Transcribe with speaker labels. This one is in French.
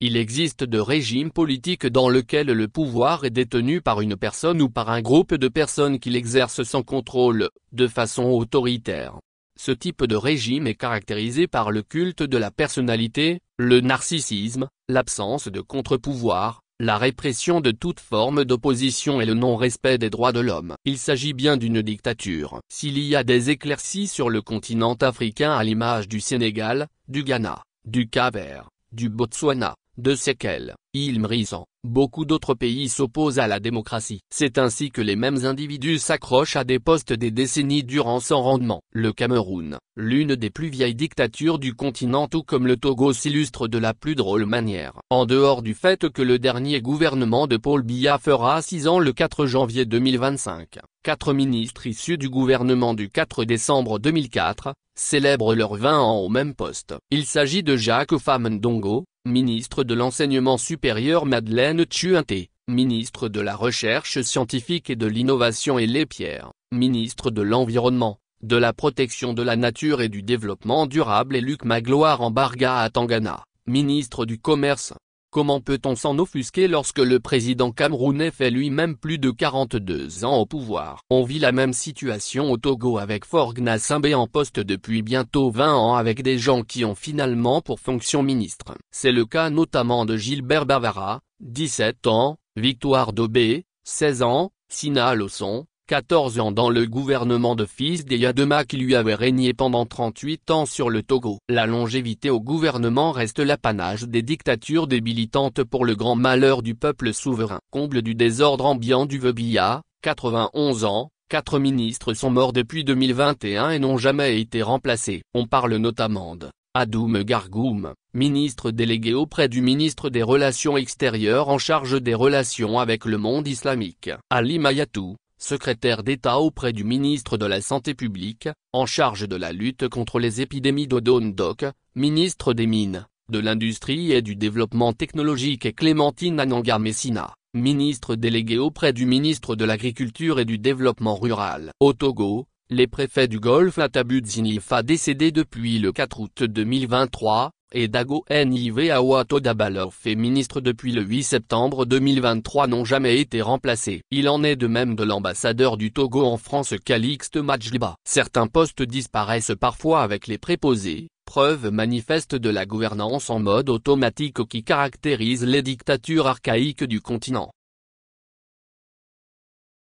Speaker 1: Il existe de régimes politiques dans lesquels le pouvoir est détenu par une personne ou par un groupe de personnes qui l'exercent sans contrôle, de façon autoritaire. Ce type de régime est caractérisé par le culte de la personnalité, le narcissisme, l'absence de contre-pouvoir, la répression de toute forme d'opposition et le non-respect des droits de l'homme. Il s'agit bien d'une dictature. S'il y a des éclaircies sur le continent africain à l'image du Sénégal, du Ghana, du Cap-Vert, du Botswana, de Seychelles, île Maurice, beaucoup d'autres pays s'opposent à la démocratie. C'est ainsi que les mêmes individus s'accrochent à des postes des décennies durant sans rendement. Le Cameroun, l'une des plus vieilles dictatures du continent tout comme le Togo s'illustre de la plus drôle manière. En dehors du fait que le dernier gouvernement de Paul Biya fera 6 ans le 4 janvier 2025, 4 ministres issus du gouvernement du 4 décembre 2004, célèbrent leurs 20 ans au même poste. Il s'agit de Jacques Ndongo, ministre de l'Enseignement supérieur, Madeleine Tchuanté, ministre de la Recherche scientifique et de l'Innovation et Pierre, ministre de l'Environnement, de la Protection de la Nature et du Développement durable et Luc Magloire Mbarga à Tangana, ministre du Commerce. Comment peut-on s'en offusquer lorsque le président camerounais fait lui-même plus de 42 ans au pouvoir? On vit la même situation au Togo avec Faure Gnassingbé en poste depuis bientôt 20 ans avec des gens qui ont finalement pour fonction ministre. C'est le cas notamment de Gilbert Bavara, 17 ans, Victoire Dobé, 16 ans, Sina Losson, 14 ans dans le gouvernement de fils d'Eyadema qui lui avait régné pendant 38 ans sur le Togo. La longévité au gouvernement reste l'apanage des dictatures débilitantes pour le grand malheur du peuple souverain. Comble du désordre ambiant du Biya, 91 ans, 4 ministres sont morts depuis 2021 et n'ont jamais été remplacés. On parle notamment de Adoum Gargoum, ministre délégué auprès du ministre des Relations extérieures en charge des relations avec le monde islamique. Ali Mayatou, secrétaire d'État auprès du ministre de la Santé publique, en charge de la lutte contre les épidémies d'Odondok, ministre des Mines, de l'Industrie et du Développement technologique et Clémentine Ananga Messina, ministre délégué auprès du ministre de l'Agriculture et du Développement rural. Au Togo, les préfets du Golfe Atabud Zinifa décédé depuis le 4 août 2023, et Dago Nive Awato Dabalor fait ministre depuis le 8 septembre 2023 n'ont jamais été remplacés. Il en est de même de l'ambassadeur du Togo en France Calixte Majliba. Certains postes disparaissent parfois avec les préposés, preuve manifeste de la gouvernance en mode automatique qui caractérise les dictatures archaïques du continent.